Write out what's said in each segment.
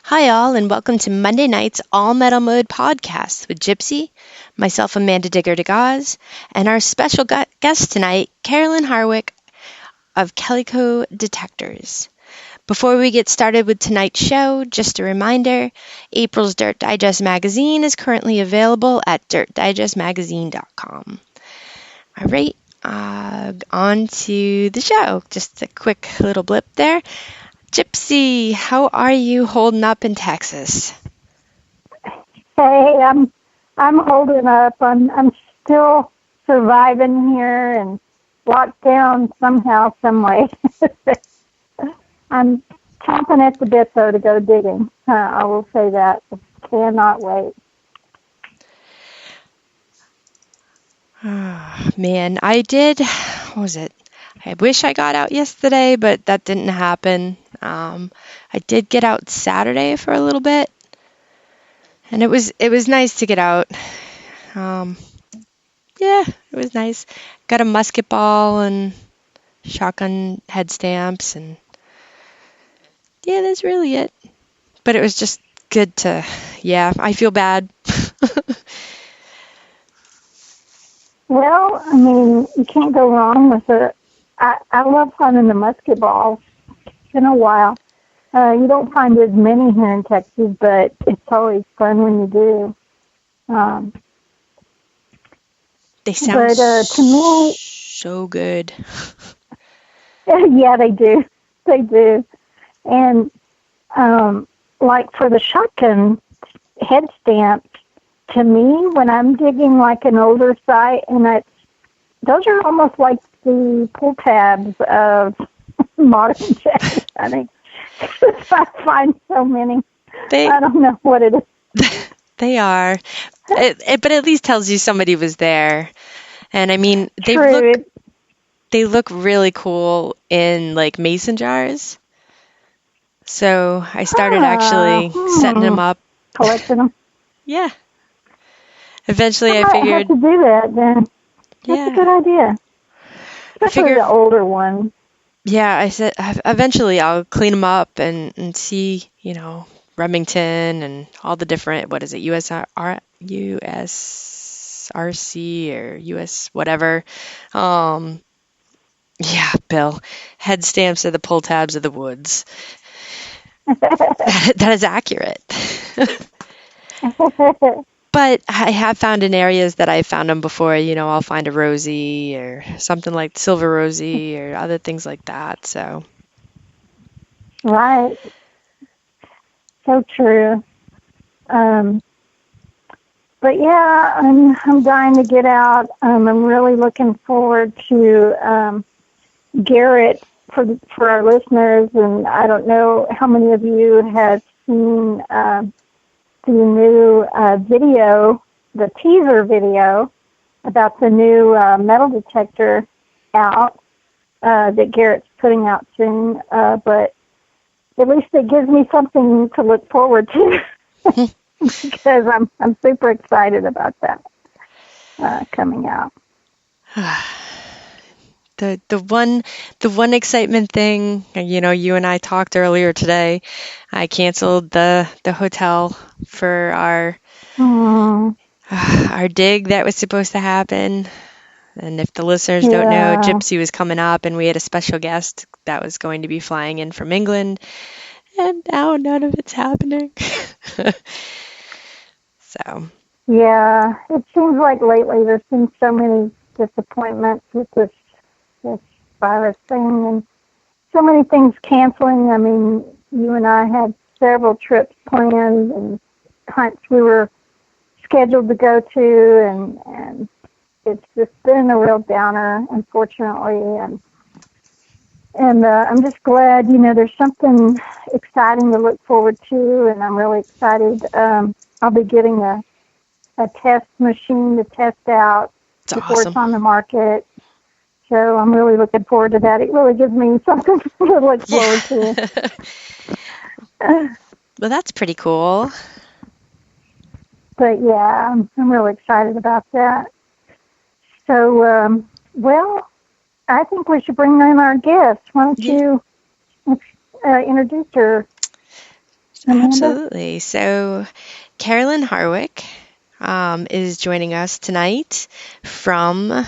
Hi, all, and welcome to Monday night's All Metal Mode podcast with Gypsy, myself, Amanda Digger DeGaz, and our special guest tonight, Carolyn Harwick of Kellyco Detectors. Before we get started with tonight's show, just a reminder, April's Dirt Digest magazine is currently available at dirtdigestmagazine.com. All right, on to the show. Just a quick little blip there. Gypsy, how are you holding up in Texas? Hey, I'm holding up. I'm still surviving here and locked down somehow, some way. I'm chomping at the bit though to go digging. I will say that. Cannot wait. Oh, man, what was it? I wish I got out yesterday, but that didn't happen. I did get out Saturday for a little bit, and it was nice to get out. Yeah, it was nice. Got a musket ball and shotgun head stamps, and yeah, that's really it. But it was just good to, I feel bad. Well, I mean, you can't go wrong with it. I love hunting the musket balls. It's been a while. You don't find as many here in Texas, but it's always fun when you do. They sound to me, so good. Yeah, they do. They do. And like for the shotgun head stamps, to me, when I'm digging like an older site, and those are almost like the pull tabs of modern Texas hunting. I find so many. I don't know what it is. They are. But at least tells you somebody was there. And I mean, they look really cool in like mason jars. So I started actually setting them up. Collecting them? Yeah. Eventually I figured... I have to do that then. That's a good idea. Especially the older one. Yeah, I said eventually I'll clean them up and see, Remington and all the different, what is it, USRC or US whatever. Yeah, Bill. Head stamps are the pull tabs of the woods. That is accurate. But I have found in areas that I found them before, I'll find a Rosie or something like Silver Rosie or other things like that, so. Right. So true. But yeah, I'm dying to get out. I'm really looking forward to Garrett for our listeners, and I don't know how many of you have seen the new video, the teaser video about the new metal detector out that Garrett's putting out soon. But at least it gives me something to look forward to because I'm super excited about that coming out. The one excitement thing, you and I talked earlier today. I canceled the hotel for our dig that was supposed to happen. And if the listeners don't know, Gypsy was coming up, and we had a special guest that was going to be flying in from England, and now none of it's happening. So. Yeah, it seems like lately there's been so many disappointments with this virus thing, and so many things canceling. I mean, you and I had several trips planned and hunts we were scheduled to go to, and it's just been a real downer, unfortunately. And I'm just glad, there's something exciting to look forward to, and I'm really excited. I'll be getting a test machine to test out before it's on the market. So I'm really looking forward to that. It really gives me something to look forward to. Well, that's pretty cool. But yeah, I'm really excited about that. So, well, I think we should bring in our guest. Why don't you introduce her? Amanda? Absolutely. So, Carolyn Harwick is joining us tonight from,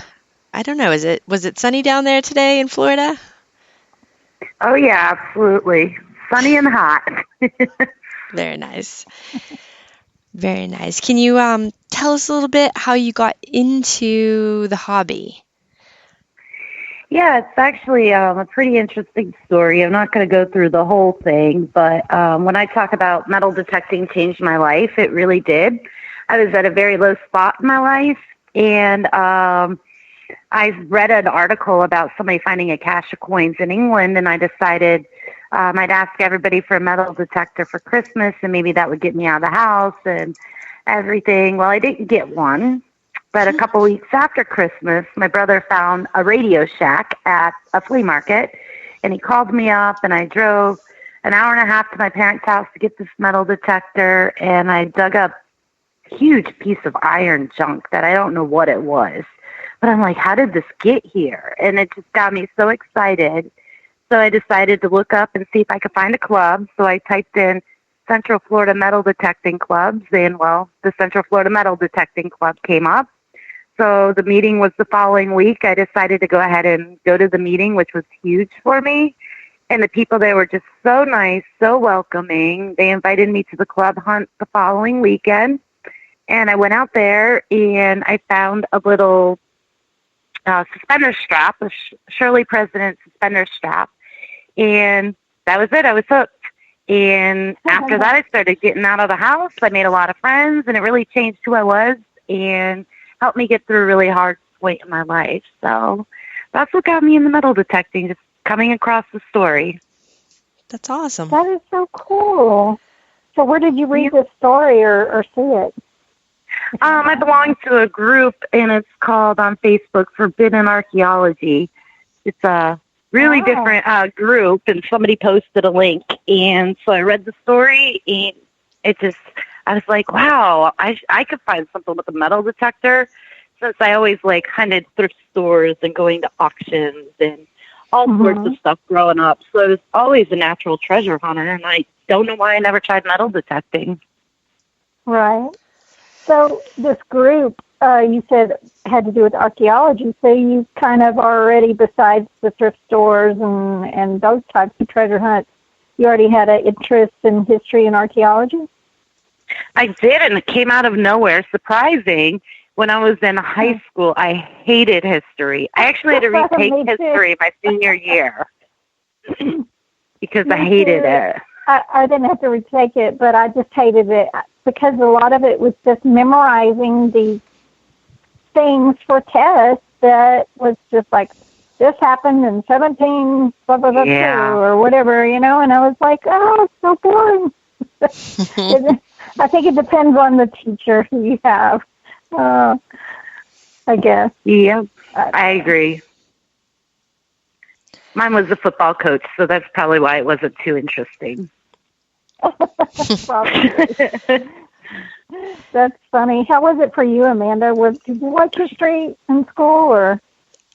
I don't know, was it sunny down there today in Florida? Oh, yeah, absolutely. Sunny and hot. Very nice. Very nice. Can you tell us a little bit how you got into the hobby? Yeah, it's actually a pretty interesting story. I'm not going to go through the whole thing, but when I talk about metal detecting changed my life, it really did. I was at a very low spot in my life, and I read an article about somebody finding a cache of coins in England, and I decided I'd ask everybody for a metal detector for Christmas, and maybe that would get me out of the house and everything. Well, I didn't get one. But a couple weeks after Christmas, my brother found a Radio Shack at a flea market, and he called me up, and I drove an hour and a half to my parents' house to get this metal detector, and I dug up a huge piece of iron junk that I don't know what it was. But I'm like, how did this get here? And it just got me so excited. So I decided to look up and see if I could find a club. So I typed in Central Florida Metal Detecting Clubs, and, well, the Central Florida Metal Detecting Club came up. So the meeting was the following week. I decided to go ahead and go to the meeting, which was huge for me. And the people there were just so nice, so welcoming. They invited me to the club hunt the following weekend. And I went out there, and I found a little suspender strap, a Shirley President suspender strap. And that was it. I was hooked. And after that, I started getting out of the house. I made a lot of friends, and it really changed who I was and helped me get through a really hard point in my life. So that's what got me into metal detecting, just coming across the story. That's awesome. That is so cool. So where did you read this story or see it? I belong to a group, and it's called on Facebook Forbidden Archaeology. It's a really different group, and somebody posted a link. And so I read the story, and I was like, wow, I could find something with a metal detector, since I always hunted thrift stores and going to auctions and all sorts of stuff growing up. So I was always a natural treasure hunter, and I don't know why I never tried metal detecting. Right. So this group, you said, had to do with archaeology. So you kind of already, besides the thrift stores and those types of treasure hunts, you already had an interest in history and archaeology? I did, and it came out of nowhere. Surprising. When I was in high school, I hated history. I actually had to retake history my senior year because I hated it. I didn't have to retake it, but I just hated it because a lot of it was just memorizing these things for tests that was just like, this happened in 17, blah, blah, blah, or whatever, and I was like, oh, it's so boring. I think it depends on the teacher who you have, I guess. Yeah, I agree. Mine was a football coach, so that's probably why it wasn't too interesting. That's funny. How was it for you, Amanda? Did you like history in school, or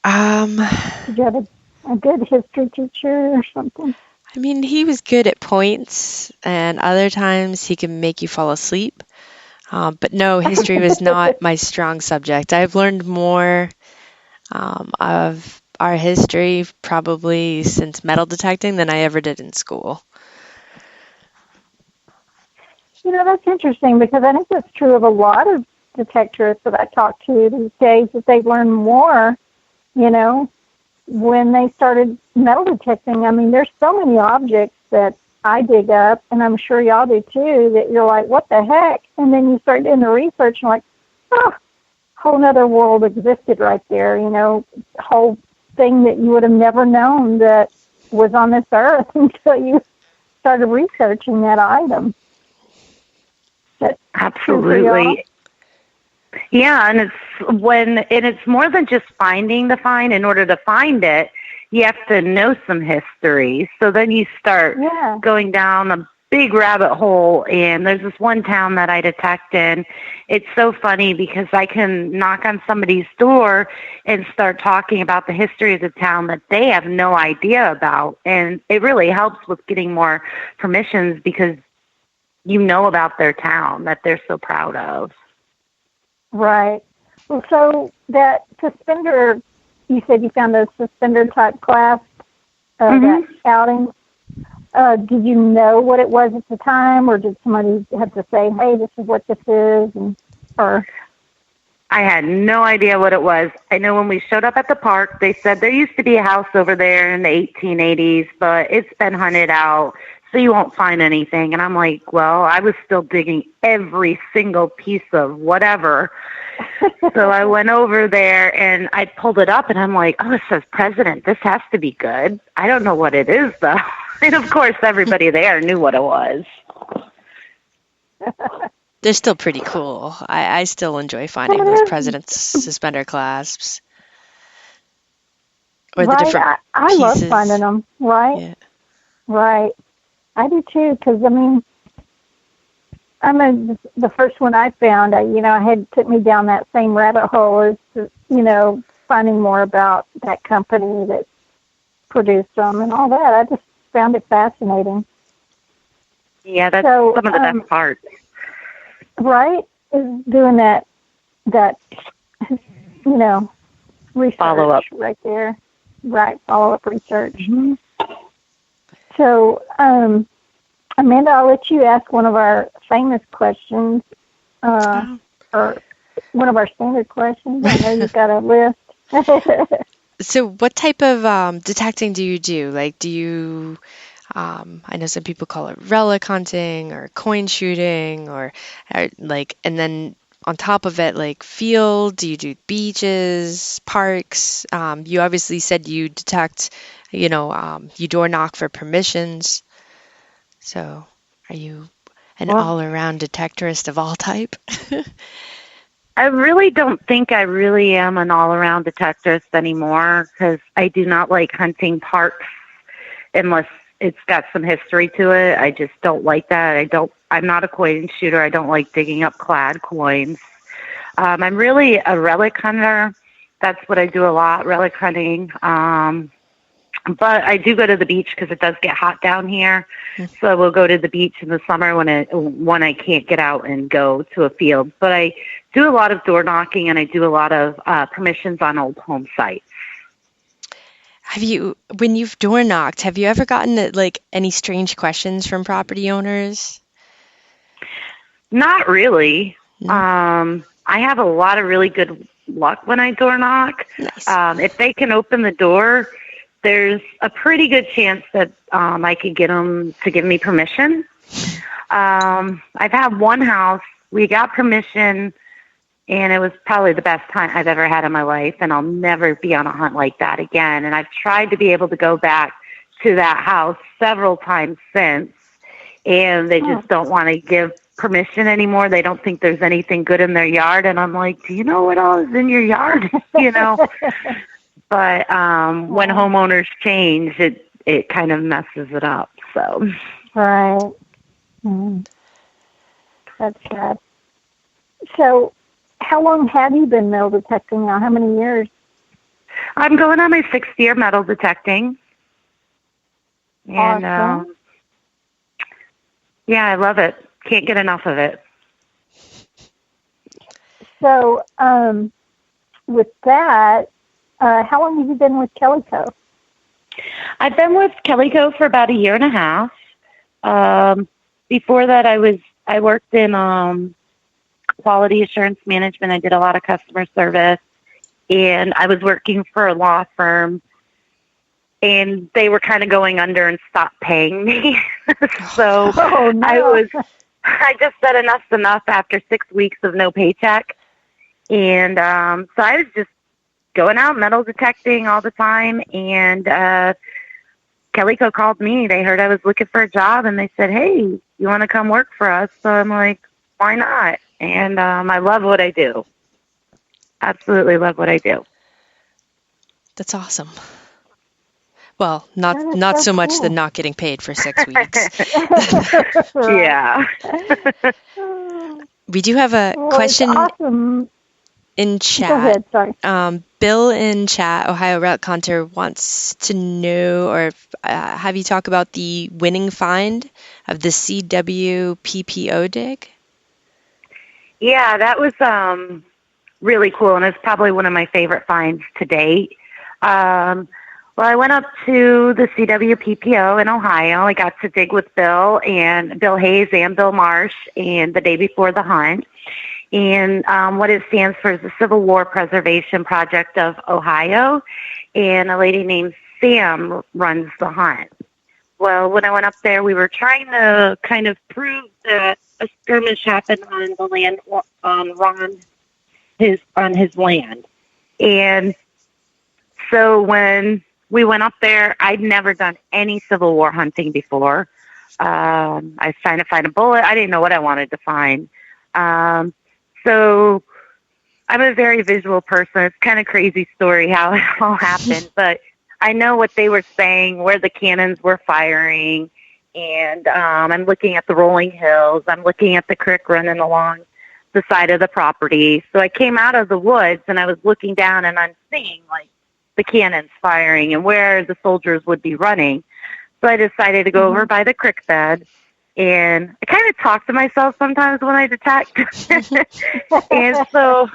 did you have a good history teacher or something? I mean, he was good at points, and other times he can make you fall asleep. But no, history was not my strong subject. I've learned more of our history probably since metal detecting than I ever did in school. That's interesting because I think that's true of a lot of detectorists that I talk to these days, that they learn more, when they started metal detecting. I mean, there's so many objects that I dig up, and I'm sure y'all do too, that you're like, what the heck? And then you start doing the research, and you're like, oh, whole other world existed right there, whole thing that you would have never known that was on this earth until you started researching that item. Absolutely. Yeah, and it's more than just finding the find. In order to find it, you have to know some history. So then you start going down a big rabbit hole, and there's this one town that I detect in. It's so funny because I can knock on somebody's door and start talking about the history of the town that they have no idea about. And it really helps with getting more permissions because you know about their town that they're so proud of. Right. Well, so that suspender, you said you found a suspender type clasp, that outing. Did you know what it was at the time, or did somebody have to say, hey, this is what this is? Or I had no idea what it was. I know when we showed up at the park, they said there used to be a house over there in the 1880s, but it's been hunted out, so you won't find anything. And I'm like, well, I was still digging every single piece of whatever. So I went over there and I pulled it up and I'm like, oh, it says president. This has to be good. I don't know what it is, though. And of course, everybody there knew what it was. They're still pretty cool. I still enjoy finding those president's suspender clasps. Or the different I love finding them. Right. Yeah. Right. I do too, because the first one I found, took me down that same rabbit hole as, finding more about that company that produced them and all that. I just found it fascinating. Yeah, that's some of the best parts. Right? Is doing that, research follow-up right there. Right, follow-up research. Mm-hmm. So, Amanda, I'll let you ask one of our famous questions, or one of our standard questions. I know you've got a list. So what type of detecting do you do? Like, do you, I know some people call it relic hunting or coin shooting or and then on top of it, like field, do you do beaches, parks? You obviously said you detect, you door knock for permissions. So are you an all-around detectorist of all type? I really don't think I really am an all-around detectorist anymore because I do not like hunting parks unless it's got some history to it. I just don't like that. I'm not a coin shooter. I don't like digging up clad coins. I'm really a relic hunter. That's what I do a lot, relic hunting. But I do go to the beach because it does get hot down here. So we'll go to the beach in the summer when I can't get out and go to a field. But I do a lot of door knocking and I do a lot of permissions on old home sites. When you've door knocked, have you ever gotten any strange questions from property owners? Not really. No. I have a lot of really good luck when I door knock. Nice. If they can open the door, there's a pretty good chance that I could get them to give me permission. I've had one house, we got permission, and it was probably the best time I've ever had in my life, and I'll never be on a hunt like that again. And I've tried to be able to go back to that house several times since, and they just don't want to give permission anymore. They don't think there's anything good in their yard, and I'm like, do you know what all is in your yard? But when homeowners change, it kind of messes it up. So, right, that's sad. So, how long have you been metal detecting now? How many years? I'm going on my 6th year metal detecting, and awesome. Yeah, I love it. Can't get enough of it. So, with that. How long have you been with Kellyco? I've been with Kellyco for about 1.5 years. Before that, I worked in quality assurance management. I did a lot of customer service, and I was working for a law firm, and they were kind of going under and stopped paying me. So I just said enough's enough after 6 weeks of no paycheck, and so I was just going out metal detecting all the time, and Kellyco called me. They heard I was looking for a job, and they said, hey, you want to come work for us? So I'm like, why not? And I love what I do. Absolutely love what I do. That's awesome. Well, not so much the not getting paid for 6 weeks. Yeah. We do have a question. It's awesome. in chat. Go ahead, sorry. Bill in chat, Ohio Route Contour, wants to know or have you talk about the winning find of the CW PPO dig. Yeah, that was really cool, and it's probably one of my favorite finds to date. Well, I went up to the CWPPO in Ohio. I got to dig with Bill Hayes and Bill Marsh, and the day before the hunt. And what it stands for is the Civil War Preservation Project of Ohio, and a lady named Sam runs the hunt. Well, when I went up there, we were trying to kind of prove that a skirmish happened on the land on his land. And so when we went up there, I'd never done any Civil War hunting before. I was trying to find a bullet. I didn't know what I wanted to find. So I'm a very visual person. It's kind of crazy story how it all happened, but I know what they were saying, where the cannons were firing, and I'm looking at the rolling hills. I'm looking at the creek running along the side of the property. So I came out of the woods, and I was looking down, and I'm seeing, like, the cannons firing and where the soldiers would be running. So I decided to go over by the creek bed, and I kind of talk to myself sometimes when I detect. And so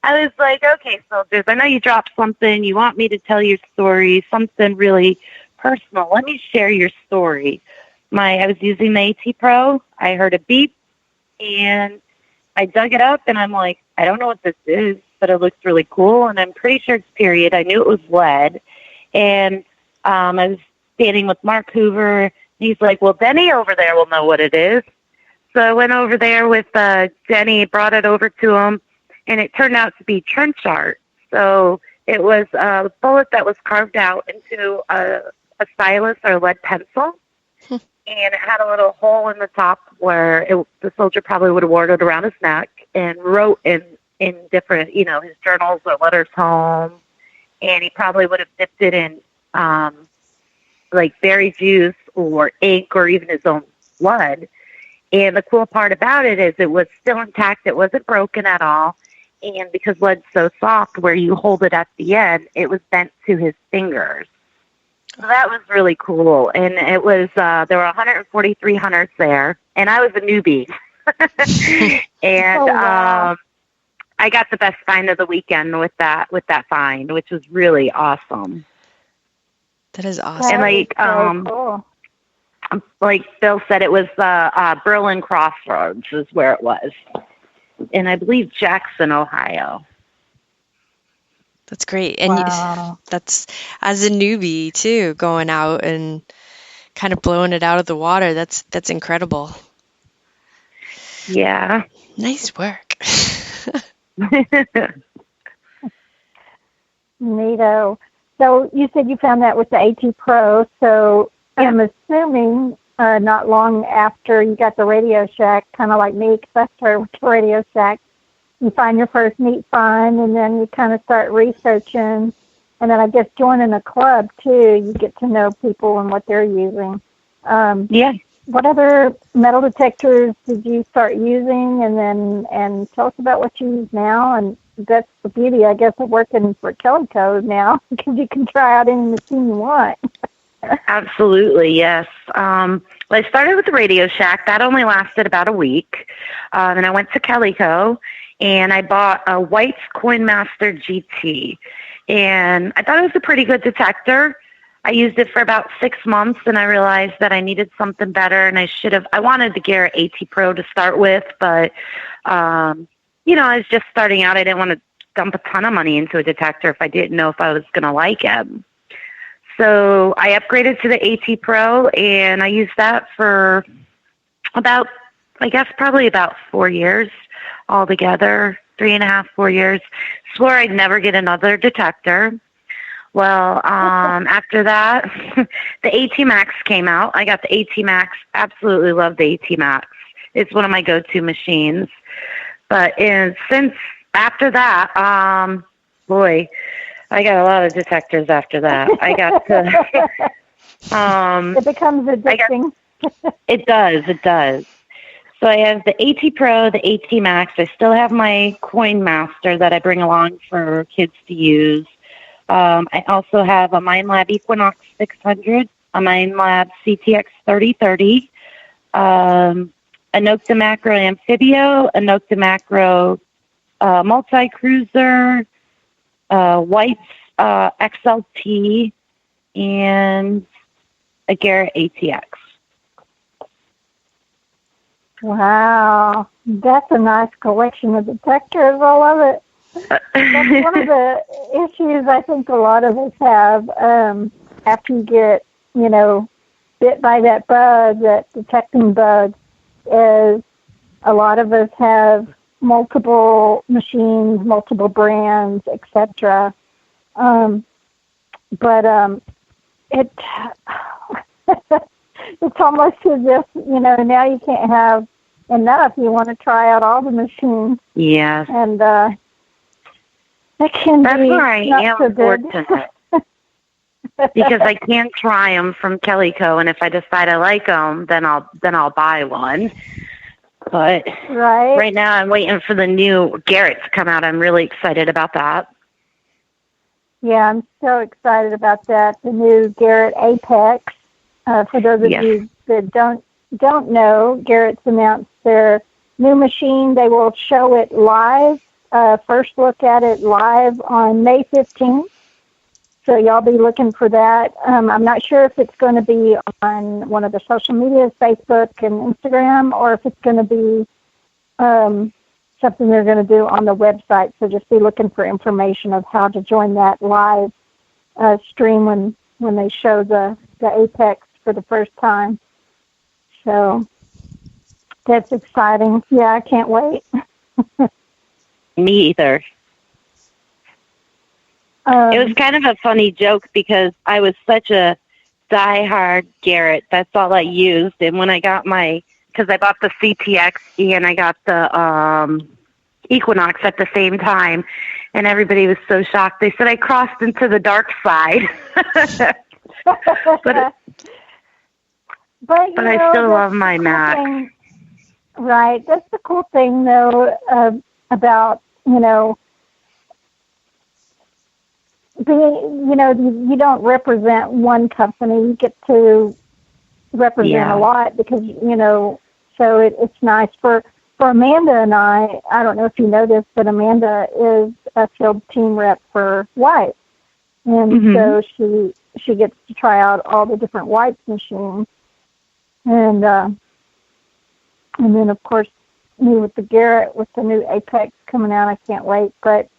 I was like, okay, soldiers, I know you dropped something. You want me to tell your story, something really personal. Let me share your story. I was using the AT Pro. I heard a beep, and I dug it up, and I'm like, I don't know what this is, but it looks really cool, and I'm pretty sure it's period. I knew it was lead, and I was standing with Mark Hoover. He's like, well, Denny over there will know what it is. So I went over there with Denny, brought it over to him, and it turned out to be trench art. So it was a bullet that was carved out into a stylus or lead pencil, and it had a little hole in the top where the soldier probably would have worn it around his neck and wrote in different, his journals or letters home, and he probably would have dipped it in like berry juice or ink or even his own blood. And the cool part about it is it was still intact. It wasn't broken at all. And because lead's so soft, where you hold it at the end, it was bent to his fingers. So that was really cool. And it was, there were 143 hunters there, and I was a newbie. And wow. I got the best find of the weekend with that find, which was really awesome. That is awesome. And like, so cool. Like Bill said, it was Berlin Crossroads is where it was, and I believe Jackson, Ohio. That's great. And wow. that's, as a newbie too, going out and kind of blowing it out of the water. That's incredible. Yeah. Nice work. Neato. So you said you found that with the AT Pro. So I'm assuming not long after you got the Radio Shack, kind of like me, because I started with the Radio Shack, you find your first neat find, and then you kind of start researching. And then I guess joining a club, too, you get to know people and what they're using. Yeah. What other metal detectors did you start using? And tell us about what you use now. And that's the beauty, I guess, of working for Kellyco now, because you can try out any machine you want. Absolutely, yes. Well, I started with the Radio Shack. That only lasted about a week. Then I went to Kellyco, and I bought a White's Coinmaster GT. And I thought it was a pretty good detector. I used it for about 6 months, and I realized that I needed something better, and I wanted the Garrett AT Pro to start with, but, I was just starting out. I didn't want to dump a ton of money into a detector if I didn't know if I was going to like it. So I upgraded to the AT Pro, and I used that for probably about 4 years altogether, 3.5, 4 years. Swore I'd never get another detector. Well, after that, the AT Max came out. I got the AT Max. Absolutely love the AT Max. It's one of my go-to machines. But since after that, boy, I got a lot of detectors after that. I got to... it becomes addicting. It does. So I have the AT Pro, the AT Max. I still have my Coin Master that I bring along for kids to use. I also have a MindLab Equinox 600, a MindLab CTX 3030, a Nocta Macro Amphibio, a Nocta Macro Multi-Cruiser, White's XLT, and a Garrett ATX. Wow, that's a nice collection of detectors. I love it. That's one of the issues I think a lot of us have after you get, bit by that bug, that detecting bug, is a lot of us have multiple machines, multiple brands, etc. But it it's almost as if, now you can't have enough. You want to try out all the machines. Yes. And that can That's be where I not am so good. fortunate. Because I can try them from Kellyco, and if I decide I like them, then I'll buy one. But right now I'm waiting for the new Garrett to come out. I'm really excited about that. Yeah, I'm so excited about that. The new Garrett Apex. For those of you that don't know, Garrett's announced their new machine. They will show it live. First look at it live on May 15th. So y'all be looking for that. I'm not sure if it's going to be on one of the social medias, Facebook and Instagram, or if it's going to be something they're going to do on the website. So just be looking for information of how to join that live stream when they show the Apex for the first time. So that's exciting. Yeah, I can't wait. Me either. It was kind of a funny joke because I was such a diehard Garrett. That's all I used. And when I got because I bought the CTX and I got the Equinox at the same time, and everybody was so shocked. They said I crossed into the dark side. But I still love my Mac. Right. That's the cool thing, though, about, being, you don't represent one company. You get to represent a lot because, so it's nice. For Amanda and I don't know if you know this, but Amanda is a field team rep for White. And so she gets to try out all the different White's machines. And then, of course, me with the Garrett, with the new Apex coming out, I can't wait. But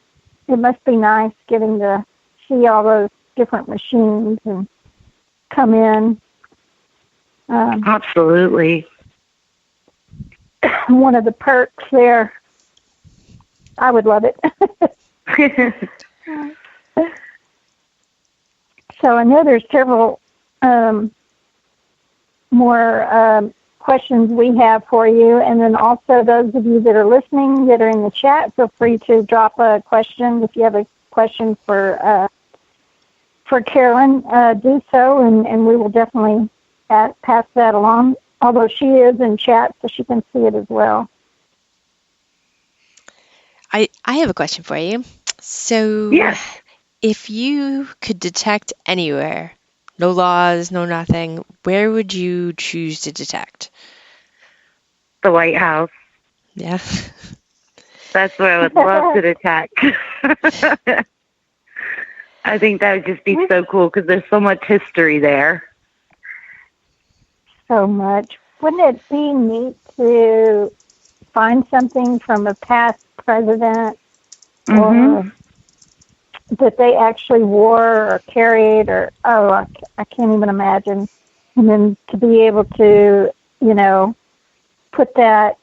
it must be nice getting to see all those different machines and come in. Absolutely. One of the perks there. I would love it. So I know there's several more questions we have for you, and then also those of you that are listening that are in the chat, feel free to drop a question. If you have a question for Carolyn, do so, and we will definitely pass that along, although she is in chat, so she can see it as well. I have a question for you. So if you could detect anywhere, no laws, no nothing, where would you choose to detect? The White House. Yeah. That's where I would love to detect. I think that would just be so cool because there's so much history there. So much. Wouldn't it be neat to find something from a past president or that they actually wore or carried I can't even imagine. And then to be able to, put that,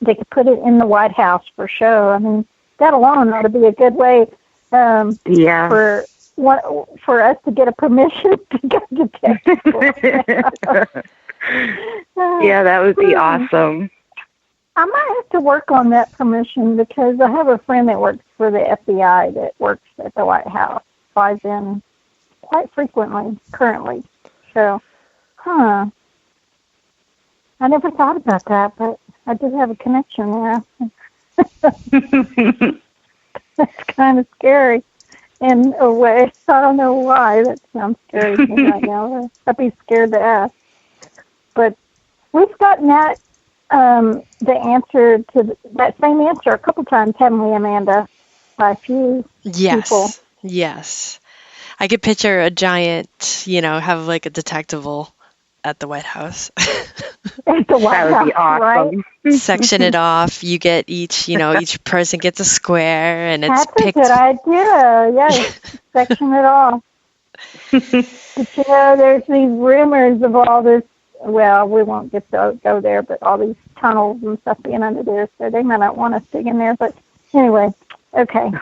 they could put it in the White House for show. I mean, that alone ought to be a good way for us to get a permission to go detect people. Yeah, that would be awesome. I might have to work on that permission because I have a friend that works for the FBI that works at the White House, flies in quite frequently currently. So, I never thought about that, but I did have a connection there. That's kind of scary in a way. I don't know why. That sounds scary to me right now. I'd be scared to ask. But we've gotten that, the answer to that same answer a couple times, haven't we, Amanda? By a few people. Yes. I could picture a giant, have like a detectival at the White House. At the White That would be House, awesome. right? Section it off. You get each person gets a square, and it's That's picked. a good idea. Yes, section it off. But there's these rumors of all this. Well, we won't get to go there, but all these tunnels and stuff being under there, so they might not want us digging there. But anyway, okay.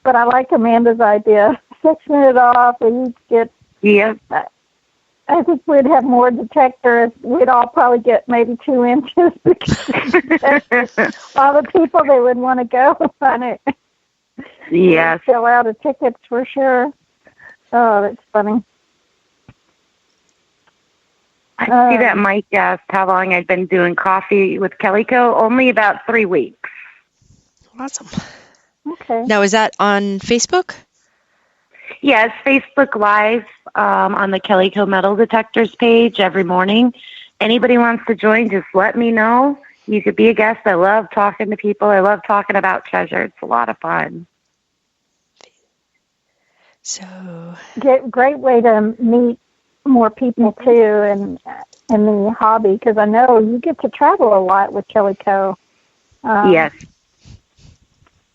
But I like Amanda's idea. Section it off, and you'd get. Yeah. I think we'd have more detectors. We'd all probably get maybe 2 inches because all the people they would want to go on it. Yes. Fill out of tickets for sure. Oh, that's funny. I see that Mike asked how long I'd been doing coffee with Kellyco. Only about 3 weeks. Awesome. Okay. Now, is that on Facebook? Yeah, it's Facebook Live on the Kellyco Metal Detectors page every morning. Anybody wants to join, just let me know. You could be a guest. I love talking to people. I love talking about treasure. It's a lot of fun. So Great way to meet more people too, and in the hobby, because I know you get to travel a lot with Kellyco. Yes.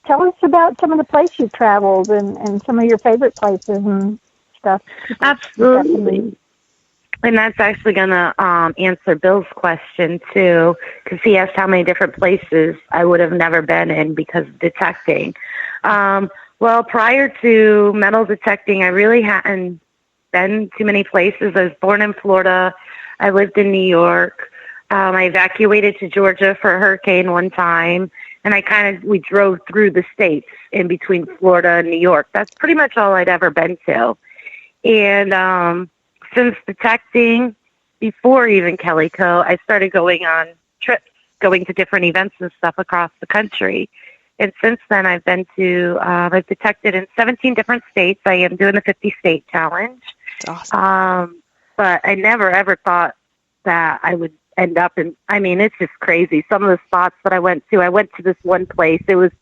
Tell us about some of the places you traveled and some of your favorite places and stuff. Absolutely. And that's actually going to answer Bill's question, too, because he asked how many different places I would have never been in because of detecting. Well, prior to metal detecting, I really hadn't been too many places. I was born in Florida. I lived in New York. I evacuated to Georgia for a hurricane one time. And we drove through the states in between Florida and New York. That's pretty much all I'd ever been to. And since detecting, before even Kellyco, I started going on trips, going to different events and stuff across the country. And since then, I've detected in 17 different states. I am doing the 50-state challenge. That's awesome. But I never, ever thought that I would end up in, it's just crazy. Some of the spots that I went to this one place. It was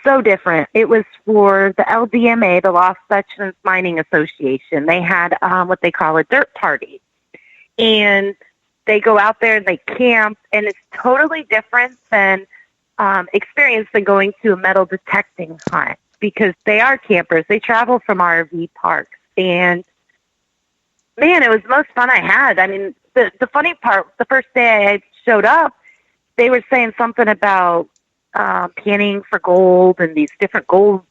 so different. It was for the LDMA, the Lost Sections Mining Association. They had what they call a dirt party. And they go out there and they camp, and it's totally different than experience than going to a metal detecting hunt, because they are campers. They travel from RV parks. And, man, it was the most fun I had. The funny part, the first day I showed up, they were saying something about panning for gold and these different gold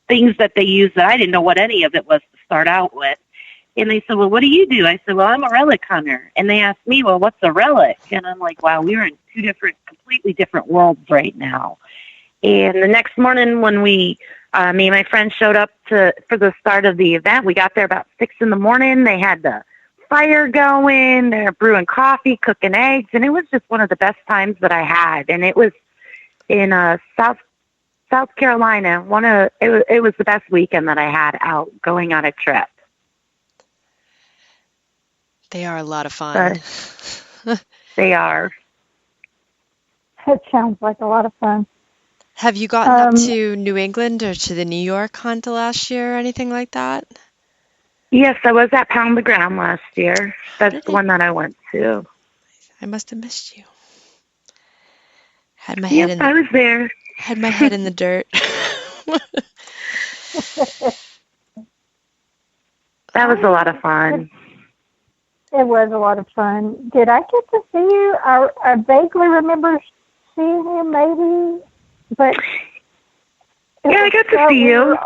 things that they use that I didn't know what any of it was to start out with. And they said, well, what do you do? I said, well, I'm a relic hunter. And they asked me, well, what's a relic? And I'm like, wow, we're in completely different worlds right now. And the next morning when me and my friend showed up for the start of the event, we got there about 6 a.m. They had the fire going, they're brewing coffee, cooking eggs, and it was just one of the best times that I had. And it was in South Carolina. It was the best weekend that I had out going on a trip. They are a lot of fun. They are. It sounds like a lot of fun. Have you gotten up to New England or to the New York hunt last year or anything like that? Yes, I was at Pound the Ground last year. That's the one that I went to. I must have missed you. I was there. Had my head in the dirt. That was a lot of fun. It was a lot of fun. Did I get to see you? I vaguely remember seeing you, maybe, but yeah, I got to see you.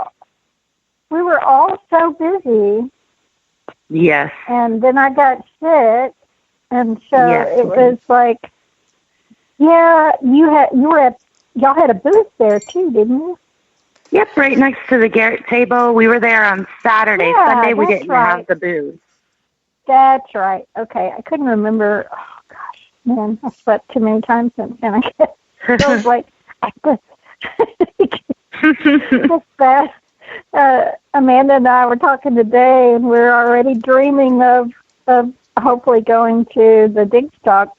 We were all so busy. Yes. And then I got sick, and so it was like, yeah, y'all had a booth there too, didn't you? Yep, right next to the Garrett table. We were there on Saturday. Yeah, Sunday we didn't right. have the booth. That's right. Okay, I couldn't remember. Oh gosh, man, I slept too many times since then. I guess it was like it's bad. Amanda and I were talking today, and we're already dreaming of hopefully going to the dig stock,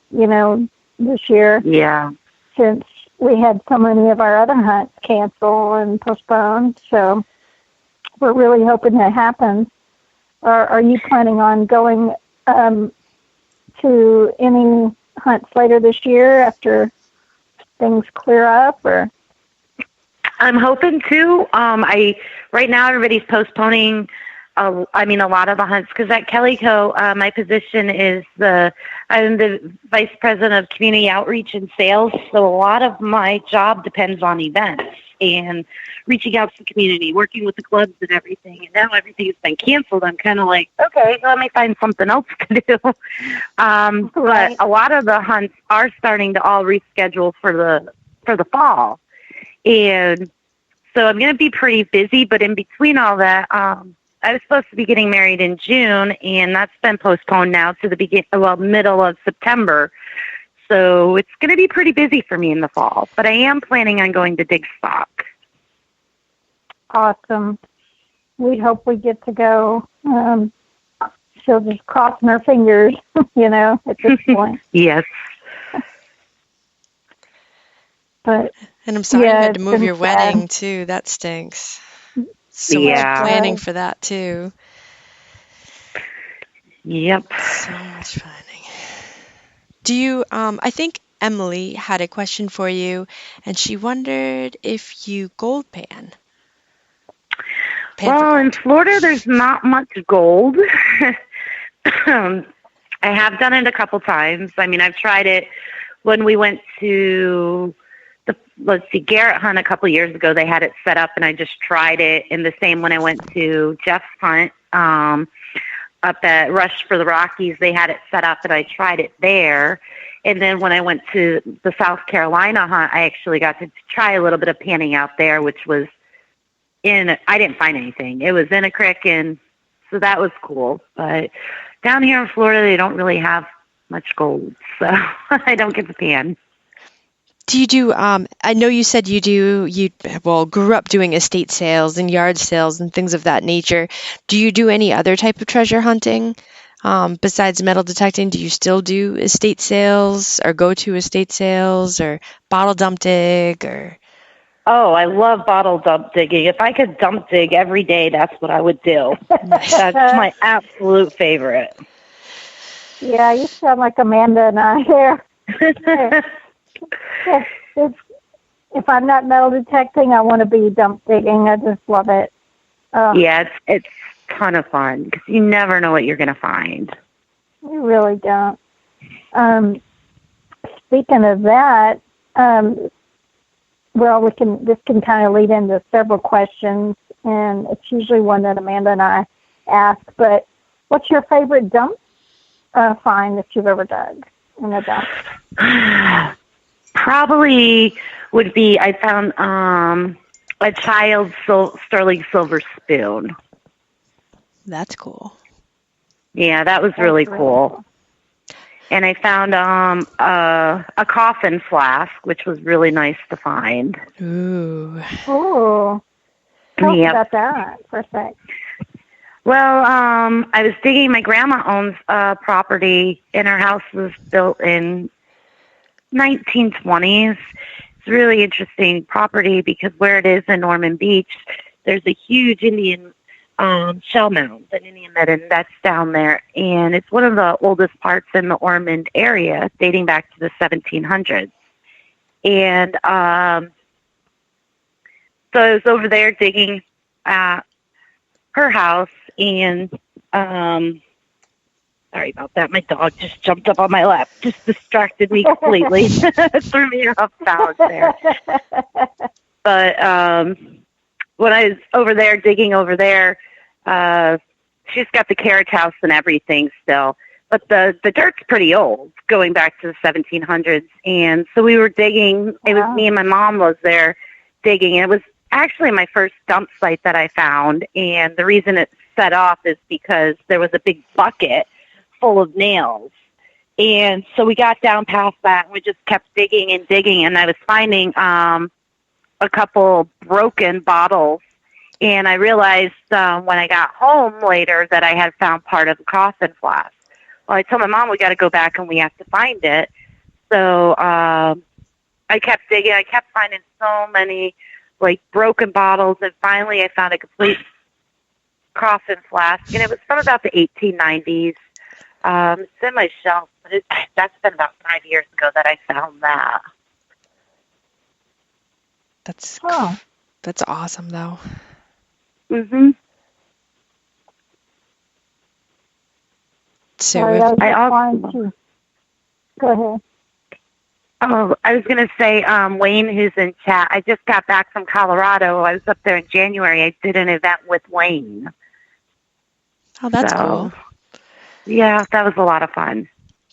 this year. Yeah. Since we had so many of our other hunts cancel and postponed, so we're really hoping that happens. Are you planning on going to any hunts later this year after things clear up, or? I'm hoping to. Right now everybody's postponing. A lot of the hunts because at Kellyco, my position is I'm the vice president of community outreach and sales. So a lot of my job depends on events and reaching out to the community, working with the clubs and everything. And now everything has been canceled. I'm kind of like, okay, let me find something else to do. Right. But a lot of the hunts are starting to all reschedule for the fall. And so I'm going to be pretty busy, but in between all that, I was supposed to be getting married in June, and that's been postponed now to the middle of September. So it's going to be pretty busy for me in the fall, but I am planning on going to dig stock. Awesome. We hope we get to go. So just crossing our fingers, at this point. Yes. But And I'm sorry you had to it's move been your sad. wedding, too. That stinks. So much Yeah. planning for that, too. Yep. So much planning. Do you, I think Emily had a question for you, and she wondered if you gold pan. Well, in Florida, there's not much gold. I have done it a couple times. I've tried it when we went to Garrett hunt a couple years ago. They had it set up, and I just tried it. And the same when I went to Jeff's hunt up at Rush for the Rockies, they had it set up, and I tried it there. And then when I went to the South Carolina hunt, I actually got to try a little bit of panning out there, which was I didn't find anything. It was in a creek, and so that was cool. But down here in Florida, they don't really have much gold, so I don't get to pan. Do you do, I know you said you grew up doing estate sales and yard sales and things of that nature. Do you do any other type of treasure hunting besides metal detecting? Do you still do estate sales or go to estate sales or bottle dump dig or? Oh, I love bottle dump digging. If I could dump dig every day, that's what I would do. That's my absolute favorite. Yeah, you sound like Amanda and I here. If I'm not metal detecting, I want to be dump digging. I just love it. Yeah, it's a ton of fun because you never know what you're going to find. You really don't. Speaking of that, this can kind of lead into several questions, and it's usually one that Amanda and I ask. But what's your favorite dump find that you've ever dug in a dump? Probably would be I found a child's sterling silver spoon. That's cool. Yeah, that was really cool. And I found a coffin flask, which was really nice to find. Ooh. Oh, tell us about that for a sec. Well, I was digging. My grandma owns a property, and her house was built in 1920s. It's a really interesting property because where it is in Norman Beach, there's a huge Indian shell mound, an Indian meadow, that's down there. And it's one of the oldest parts in the Ormond area, dating back to the 1700s. And so I was over there digging at her house, and sorry about that. My dog just jumped up on my lap, just distracted me completely, threw me off balance there. But when I was over there digging over there, she's got the carriage house and everything still, but the dirt's pretty old, going back to the 1700s. And so we were digging. It was me and my mom was there digging. And it was actually my first dump site that I found. And the reason it set off is because there was a big bucket full of nails. And so we got down past that, and we just kept digging and digging, and I was finding a couple broken bottles. And I realized when I got home later that I had found part of the coffin flask. Well, I told my mom we got to go back and we have to find it. So I kept digging. I kept finding so many like broken bottles, and finally I found a complete coffin flask, and it was from about the 1890s. It's in my shelf, but that's been about 5 years ago that I found that. That's awesome, though. Mhm. So Sorry, go ahead. Oh, I was going to say, Wayne, who's in chat, I just got back from Colorado. I was up there in January. I did an event with Wayne. Oh, that's cool. Yeah, that was a lot of fun.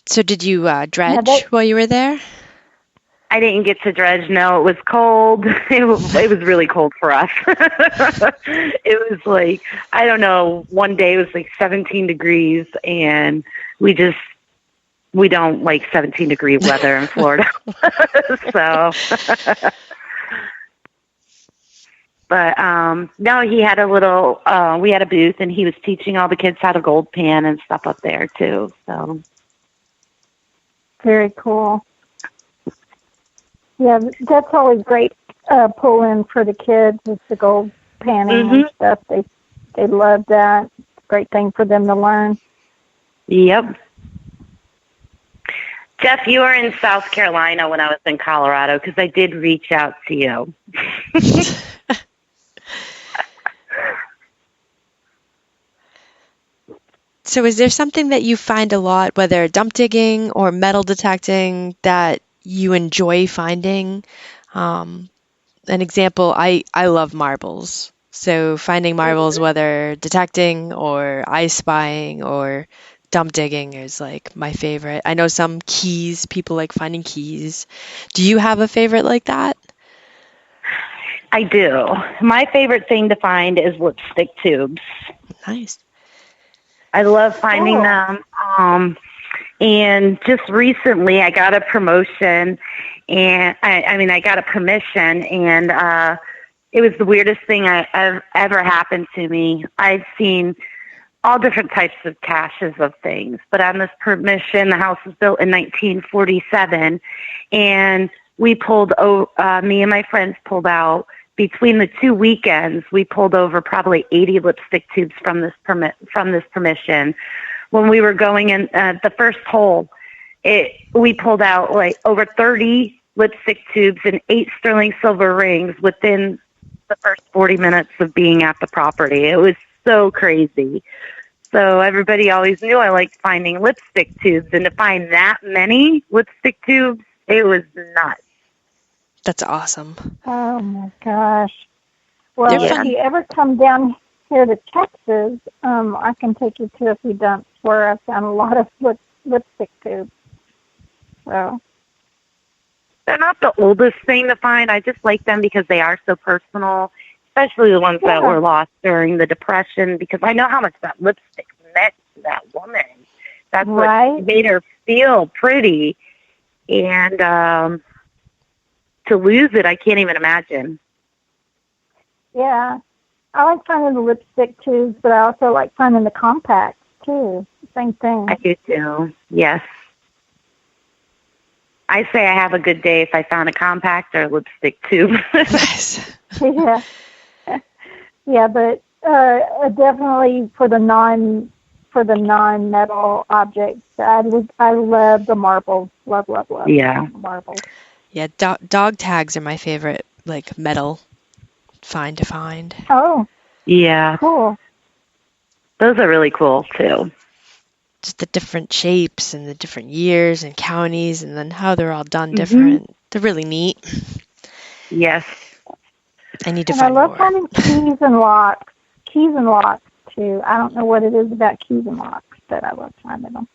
So did you dredge while you were there? I didn't get to dredge. No, it was cold. It was really cold for us. It was like, I don't know, one day it was like 17 degrees, and we don't like 17-degree weather in Florida. So, but no, he had we had a booth, and he was teaching all the kids how to gold pan and stuff up there too. So very cool. Yeah, that's always great pull in for the kids. It's the gold panning and stuff. They love that. Great thing for them to learn. Yep. Jeff, you were in South Carolina when I was in Colorado, because I did reach out to you. So is there something that you find a lot, whether dump digging or metal detecting, that you enjoy finding? An example, I love marbles. So finding marbles, whether detecting or I spying or dump digging, is like my favorite. I know some keys, people like finding keys. Do you have a favorite like that? I do. My favorite thing to find is lipstick tubes. Nice. I love finding them. And just recently I got a promotion, and I got a permission, and it was the weirdest thing ever happened to me. I've seen all different types of caches of things, but on this permission, the house was built in 1947, and we pulled, me and my friends pulled out, between the 2 weekends, we pulled over probably 80 lipstick tubes from this permission. When we were going in the first hole, we pulled out like over 30 lipstick tubes and 8 sterling silver rings within the first 40 minutes of being at the property. It was so crazy. So everybody always knew I liked finding lipstick tubes, and to find that many lipstick tubes, it was nuts. That's awesome. Oh my gosh. Well, if you ever come down here to Texas, I can take you to a few dumps where I found a lot of lipstick tubes. So they're not the oldest thing to find. I just like them because they are so personal, especially the ones that were lost during the Depression, because I know how much that lipstick meant to that woman. That's what made her feel pretty. And to lose it, I can't even imagine. Yeah. I like finding the lipstick tubes, but I also like finding the compacts, too. Same thing. I do, too. Yes. I say I have a good day if I found a compact or a lipstick tube. Nice. Yeah. Yeah, but definitely for the non-metal objects, I love the marbles. Love marbles. Yeah, dog tags are my favorite, like, metal find to find. Oh. Yeah. Cool. Those are really cool, too. Just the different shapes and the different years and counties, and then how they're all done different. They're really neat. Yes. I need to find more. I love finding keys and locks. Keys and locks, too. I don't know what it is about keys and locks, but I love finding them.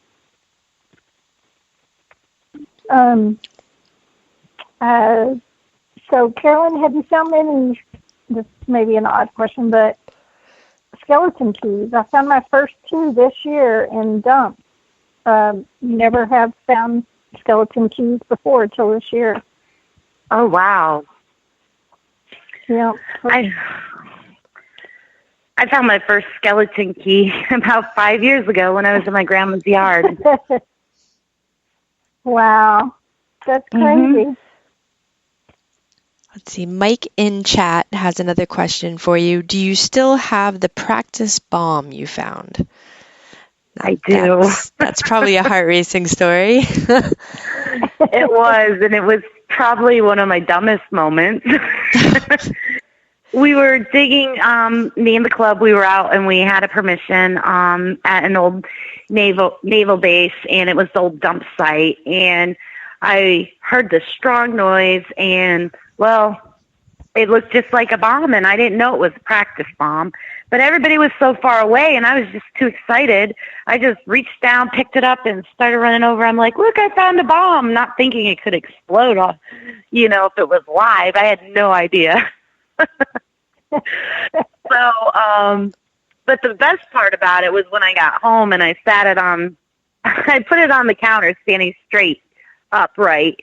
So, Carolyn, have you found many, this may be an odd question, but skeleton keys? I found my first 2 this year in dumps. never have found skeleton keys before till this year. Oh, wow. Yeah. I found my first skeleton key about 5 years ago when I was in my grandma's yard. Wow. That's crazy. Let's see. Mike in chat has another question for you. Do you still have the practice bomb you found? I do. That's probably a heart-racing story. It was, and it was probably one of my dumbest moments. We were digging, me and the club, we were out and we had a permission at an old naval base, and it was the old dump site. And I heard this strong noise, and, well, it looked just like a bomb, and I didn't know it was a practice bomb. But everybody was so far away, and I was just too excited. I just reached down, picked it up, and started running over. I'm like, look, I found a bomb, not thinking it could explode, if it was live. I had no idea. But the best part about it was when I got home and I I put it on the counter standing straight upright.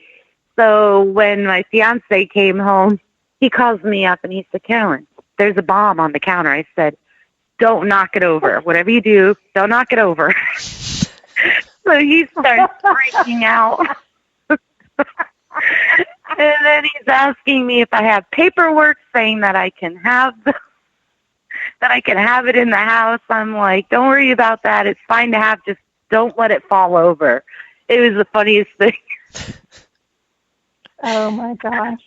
So when my fiance came home, he calls me up and he said, Carolyn, there's a bomb on the counter. I said, don't knock it over. Whatever you do, don't knock it over. So he starts freaking out. And then he's asking me if I have paperwork saying that I can have it in the house. I'm like, don't worry about that. It's fine to have. Just don't let it fall over. It was the funniest thing. Oh my gosh!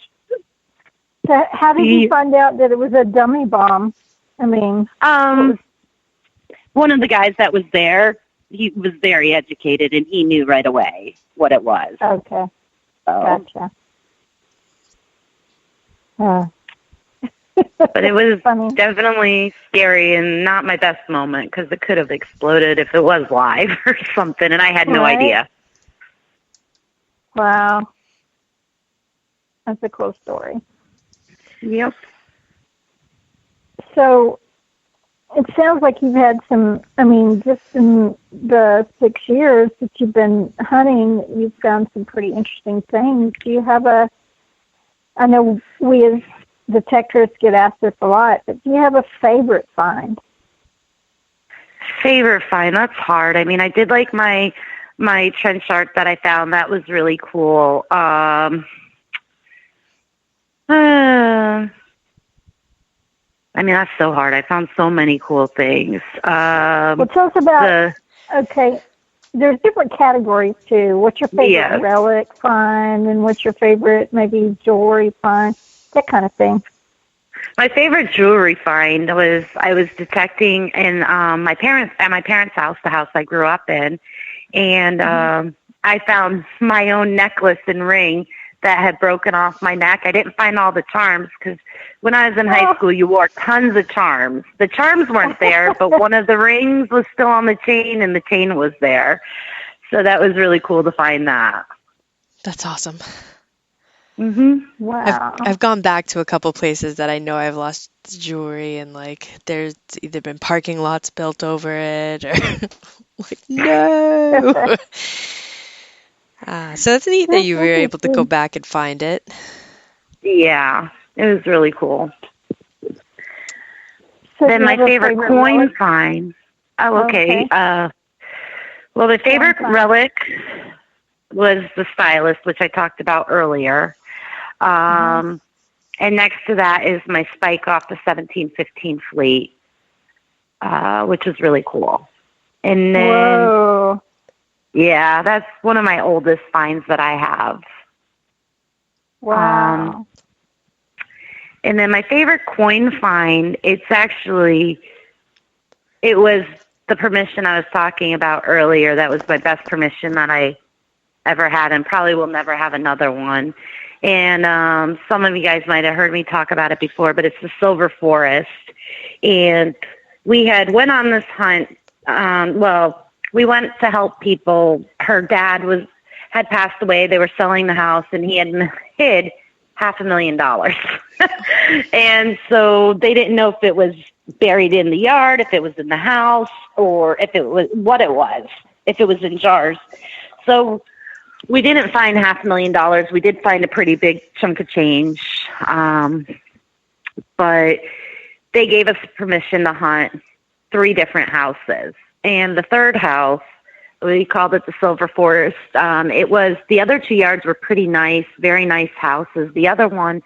How did you find out that it was a dummy bomb? I mean, one of the guys that was there, he was very educated, and he knew right away what it was. Okay, gotcha. But it was funny. Definitely scary and not my best moment because it could have exploded if it was live or something, and I had no idea. Wow. That's a cool story. Yep. So it sounds like you've had just in the 6 years that you've been hunting, you've found some pretty interesting things. Do you have I know we as detectors get asked this a lot, but do you have a favorite find? Favorite find? That's hard. I mean, I did like my trench art that I found. That was really cool. That's so hard. I found so many cool things. Well, tell us about, okay, there's different categories too. What's your favorite relic find, and what's your favorite maybe jewelry find, that kind of thing? My favorite jewelry find was I was detecting in my parents' house, the house I grew up in, and I found my own necklace and ring that had broken off my neck. I didn't find all the charms because when I was in high school, you wore tons of charms. The charms weren't there, but one of the rings was still on the chain, and the chain was there. So that was really cool to find that. That's awesome. Mm-hmm. Wow. I've gone back to a couple places that I know I've lost jewelry, and there's either been parking lots built over it or no. So it's neat that you were able to go back and find it. Yeah, it was really cool. So then my favorite coin find. Oh, okay. Well, the favorite relic was the stylus, which I talked about earlier. And next to that is my spike off the 1715 fleet, which is really cool. And then, whoa. Yeah, that's one of my oldest finds that I have. Wow. And then my favorite coin find, it was the permission I was talking about earlier. That was my best permission that I ever had, and probably will never have another one. And some of you guys might have heard me talk about it before, but it's the Silver Forest. And we had went on this hunt. We went to help people. Her dad had passed away. They were selling the house, and he had hid $500,000. And so they didn't know if it was buried in the yard, if it was in the house, or if it was what it was. if it was in jars. So we didn't find $500,000. We did find a pretty big chunk of change. But they gave us permission to hunt 3 different houses. And the third house, we called it the Silver Forest. The other 2 yards were pretty nice, very nice houses. The other one,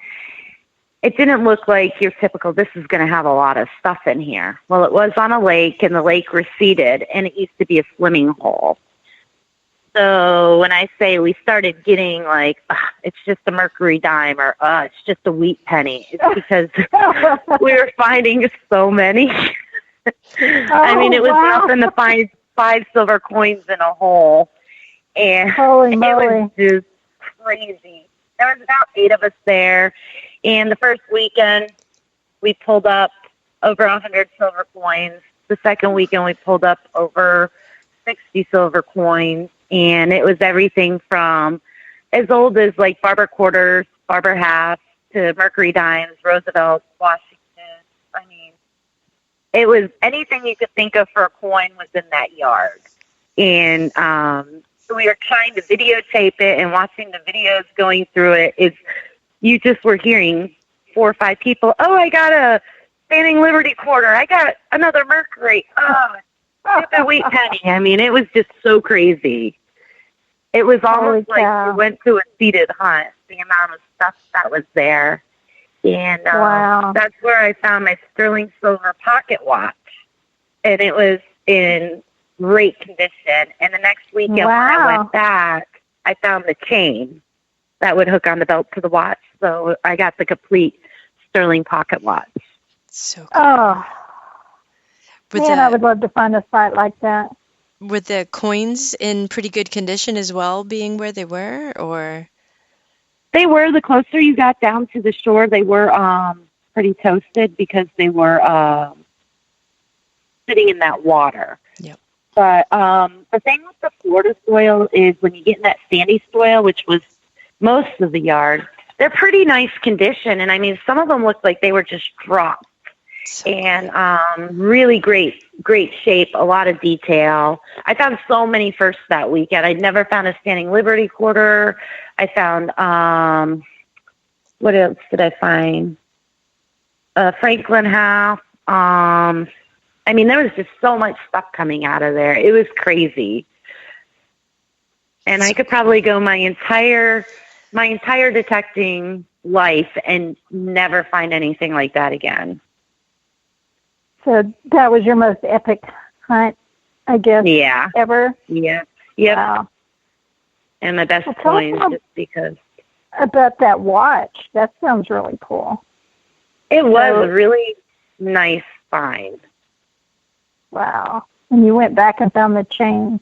it didn't look like your typical, this is going to have a lot of stuff in here. Well, it was on a lake, and the lake receded, and it used to be a swimming hole. So when I say we started getting like, it's just a mercury dime, or it's just a wheat penny, it's because we were finding so many. I mean, it was nothing to find 5 silver coins in a hole. And it was just crazy. There was about 8 of us there. And the first weekend, we pulled up over 100 silver coins. The second weekend, we pulled up over 60 silver coins. And it was everything from as old as like barber quarters, barber halves, to mercury dimes, Roosevelt, Washington. I mean, it was anything you could think of for a coin was in that yard. And so we were trying to videotape it, and watching the videos going through it, you just were hearing 4 or 5 people, oh, I got a standing Liberty quarter. I got another mercury. Oh, stupid wheat penny. I mean, it was just so crazy. It was almost like we went to a seated hunt, the amount of stuff that was there. And that's where I found my sterling silver pocket watch. And it was in great condition. And the next weekend when I went back, I found the chain that would hook on the belt to the watch. So I got the complete sterling pocket watch. So cool. Oh, man, I would love to find a site like that. Were the coins in pretty good condition as well, being where they were, or? They were. The closer you got down to the shore, they were pretty toasted because they were sitting in that water. Yep. But the thing with the Florida soil is when you get in that sandy soil, which was most of the yard, they're pretty nice condition. And I mean, some of them looked like they were just dropped. And really great shape, a lot of detail. I found so many firsts that weekend. I'd never found a standing Liberty quarter. I found, what else did I find? Franklin half. I mean, there was just so much stuff coming out of there. It was crazy. And I could probably go my entire detecting life and never find anything like that again. So that was your most epic hunt, I guess, ever? Yeah. Yep. Wow. And my best coins, just because. About that watch. That sounds really cool. It was a really nice find. Wow. And you went back and found the chain.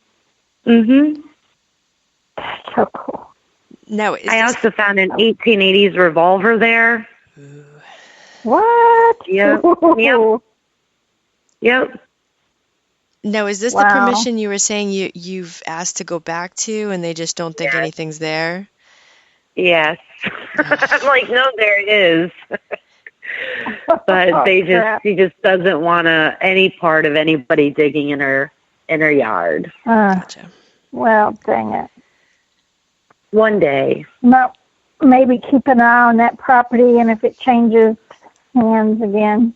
Mm-hmm. That's so cool. No, I also found an 1880s revolver there. Ooh. What? Yep. Yep. No, is this the permission you were saying you've asked to go back to, and they just don't think anything's there? Yes. I'm like, no, there it is. But she just doesn't want any part of anybody digging in her yard. Gotcha. Well, dang it. One day. No, maybe keep an eye on that property, and if it changes hands again.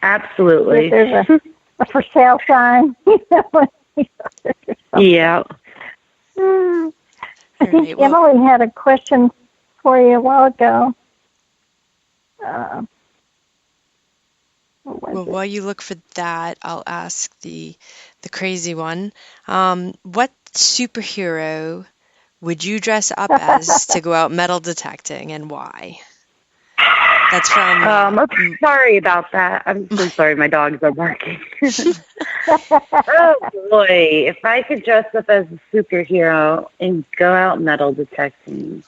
Absolutely. If there's a for sale sign. Yeah. I think Emily had a question for you a while ago. While you look for that, I'll ask the crazy one. What superhero would you dress up as to go out metal detecting, and why? That's from... I'm sorry about that. I'm so sorry. My dogs are barking. Oh, boy. If I could dress up as a superhero and go out metal detecting.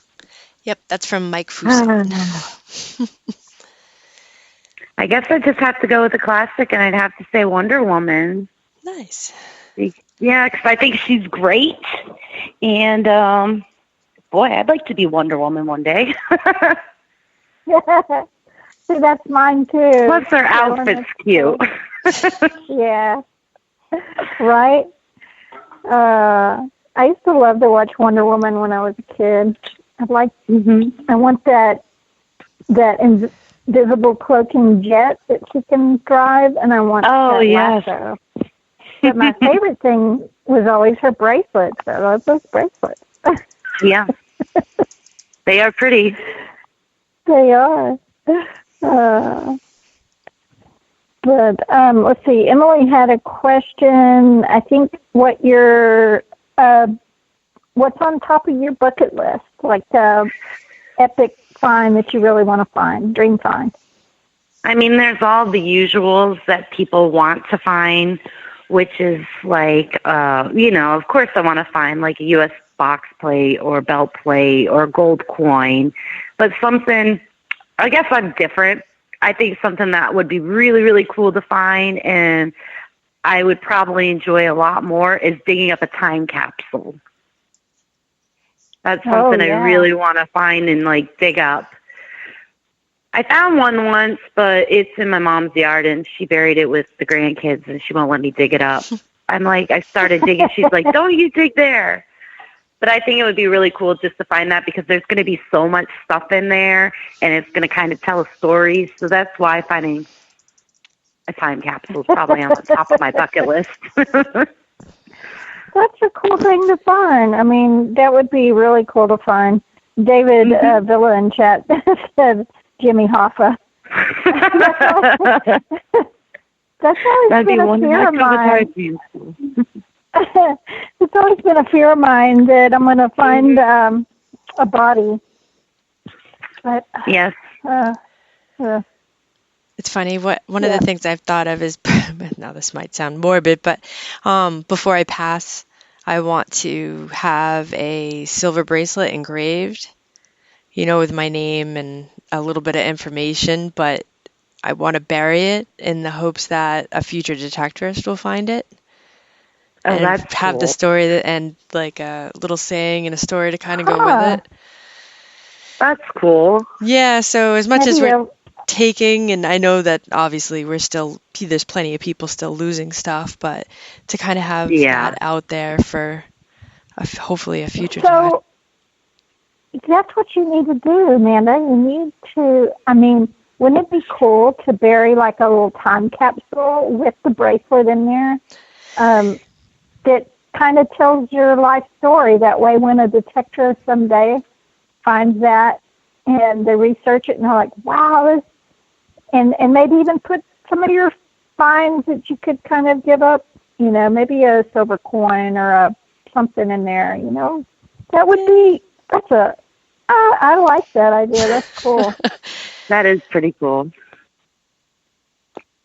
Yep, that's from Mike Fuson. I guess I'd just have to go with the classic, and I'd have to say Wonder Woman. Nice. Yeah, because I think she's great. And, boy, I'd like to be Wonder Woman one day. See, that's mine too. Plus her outfit's cute. Yeah. Right? I used to love to watch Wonder Woman when I was a kid. I want that invisible cloaking jet that she can drive, and I want that lasso. But my favorite thing was always her bracelets. I love those bracelets. Yeah. They are pretty. They are. But let's see. Emily had a question. I think what's on top of your bucket list? Like the epic find that you really want to find, dream find. I mean, there's all the usuals that people want to find, which is like, of course I want to find like a U.S. box plate or belt plate or gold coin, but something, I guess I'm different. I think something that would be really, really cool to find and I would probably enjoy a lot more is digging up a time capsule. That's something I really want to find and like dig up. I found one once, but it's in my mom's yard, and she buried it with the grandkids, and she won't let me dig it up. I started digging. She's like, don't you dig there. But I think it would be really cool just to find that because there's going to be so much stuff in there, and it's going to kind of tell a story. So that's why finding a time capsule is probably on the top of my bucket list. That's a cool thing to find. I mean, that would be really cool to find. David Villa in chat said Jimmy Hoffa. That's always been a fear of mine. It's always been a fear of mine that I'm going to find a body. But yes. It's funny. One of the things I've thought of is, now this might sound morbid, but before I pass, I want to have a silver bracelet engraved, with my name and a little bit of information, but I want to bury it in the hopes that a future detectorist will find it. And that's have cool. the story and like a little saying and a story to kind of go with it. That's cool. Yeah, so as much as we're taking, and I know that obviously there's plenty of people still losing stuff, but to kind of have that out there for hopefully a future time. So that's what you need to do, Amanda. You need to, wouldn't it be cool to bury like a little time capsule with the bracelet in there that kind of tells your life story? That way when a detector someday finds that and they research it and they're like, wow, and maybe even put some of your finds that you could kind of give up, maybe a silver coin or something in there, that would be, I like that idea. That's cool. That is pretty cool.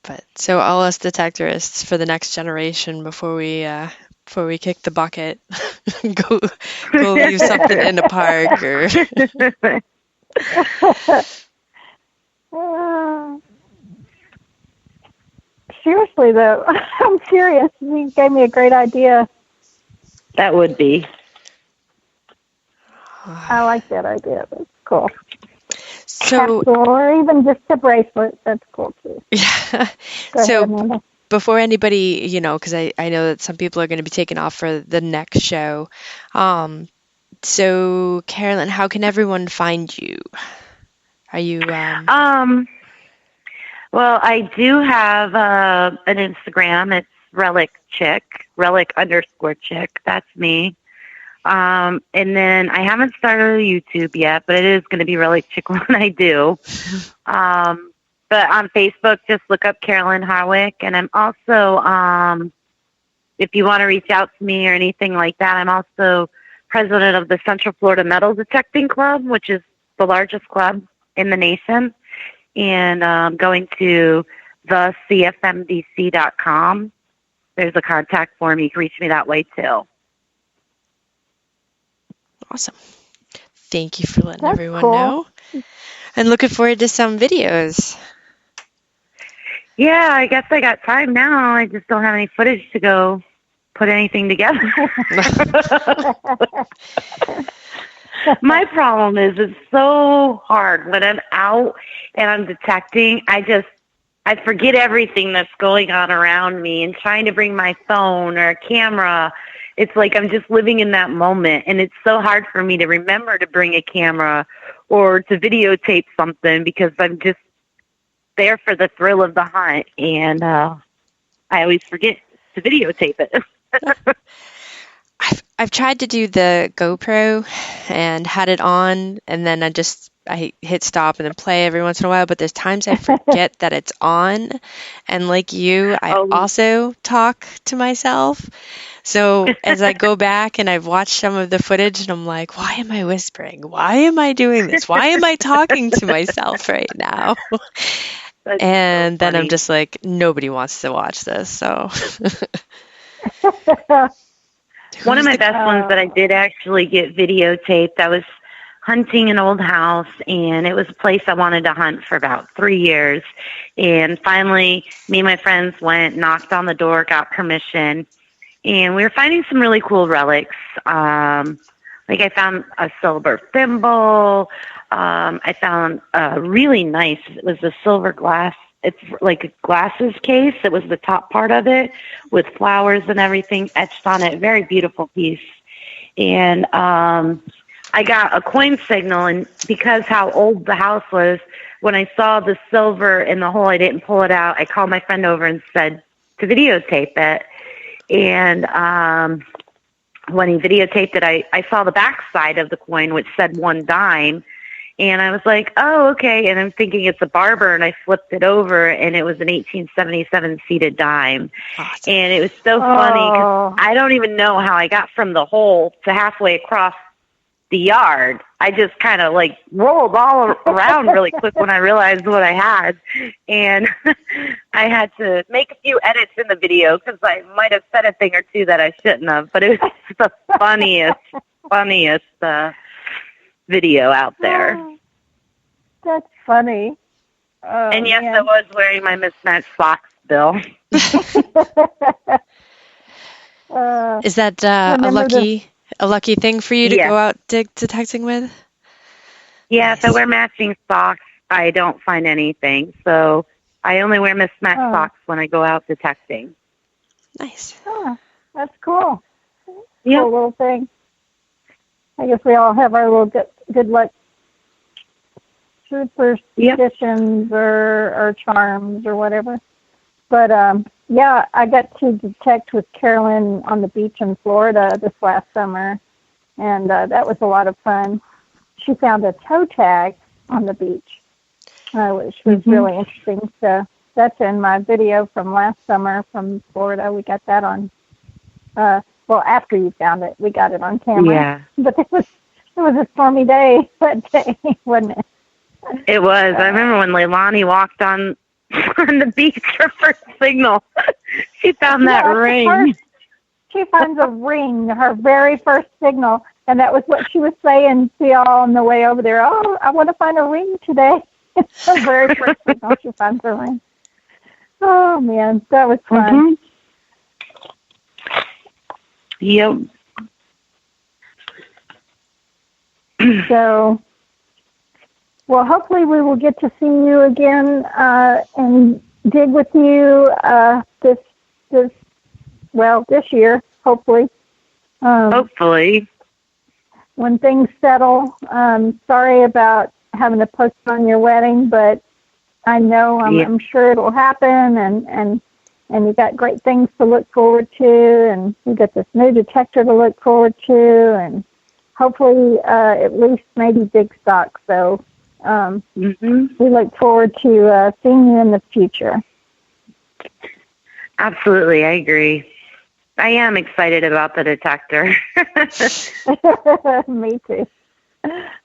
But so all us detectorists for the next generation before we kick the bucket, go leave something in the park or. Seriously though, I'm serious. You gave me a great idea. That would be. I like that idea. That's cool. So, capsule, or even just a bracelet. That's cool too. Yeah. Go ahead, before anybody, because I know that some people are going to be taking off for the next show. So Carolyn, how can everyone find you? Are you? Well, I do have an Instagram. It's relic_chick. That's me. And then I haven't started a YouTube yet, but it is going to be Relic Chick when I do. But on Facebook, just look up Carolyn Harwick. And I'm also, if you want to reach out to me or anything like that, I'm also president of the Central Florida Metal Detecting Club, which is the largest club in the nation. And going to thecfmdc.com. There's a contact form. You can reach me that way, too. Awesome. Thank you for letting everyone know. And looking forward to some videos. Yeah, I guess I got time now. I just don't have any footage to go put anything together. My problem is it's so hard when I'm out and I'm detecting. I forget everything that's going on around me and trying to bring my phone or a camera It's like I'm just living in that moment, and it's so hard for me to remember to bring a camera or to videotape something because I'm just there for the thrill of the hunt, and I always forget to videotape it. I've tried to do the GoPro and had it on, and then I hit stop and then play every once in a while, but there's times I forget that it's on. And like you, I also talk to myself. So as I go back and I've watched some of the footage and I'm like, why am I whispering? Why am I doing this? Why am I talking to myself right now? And then I'm just like, nobody wants to watch this. So one of my best ones that I did actually get videotaped, I was hunting an old house, and it was a place I wanted to hunt for about 3 years. And finally, me and my friends went, knocked on the door, got permission, and we were finding some really cool relics. Like I found a silver thimble. I found a really nice, it was a silver glass. It's like a glasses case. It was the top part of it with flowers and everything etched on it. Very beautiful piece. And I got a coin signal, and because how old the house was, when I saw the silver in the hole, I didn't pull it out. I called my friend over and said to videotape it. And when he videotaped it, I saw the back side of the coin, which said 1 dime. And I was like, oh, okay. And I'm thinking it's a barber, and I flipped it over, and it was an 1877 seated dime. Awesome. And it was so funny because I don't even know how I got from the hole to halfway across the yard. I just kind of like rolled all around really quick when I realized what I had. And I had to make a few edits in the video because I might have said a thing or two that I shouldn't have. But it was the funniest video out there. That's funny. And yes, I was wearing my mismatched socks, Bill. Is that a lucky thing for you to go out detecting with? Yeah, nice. If I wear matching socks, I don't find anything. So I only wear mismatched socks when I go out detecting. Nice. Oh, that's cool. Yeah. Cool little thing. I guess we all have our little good luck superstitions or charms or whatever. But, I got to detect with Carolyn on the beach in Florida this last summer, and that was a lot of fun. She found a toe tag on the beach, which was really interesting. So that's in my video from last summer from Florida. We got that on, after you found it, we got it on camera. Yeah. But it was a stormy day that day, wasn't it? It was. I remember when Leilani walked on the beach, her first signal. She found that ring. She finds a ring, her very first signal, and that was what she was saying to y'all on the way over there. Oh, I want to find a ring today. Her very first signal, she finds a ring. Oh, man, that was fun. Yep. So, well, hopefully we will get to see you again and dig with you this year, hopefully. Hopefully. When things settle. Sorry about having to postpone your wedding, but I know I'm sure it'll happen, and you got great things to look forward to, and you got this new detector to look forward to, and hopefully at least maybe big stock. So we look forward to seeing you in the future. Absolutely, I agree. I am excited about the detector. Me too.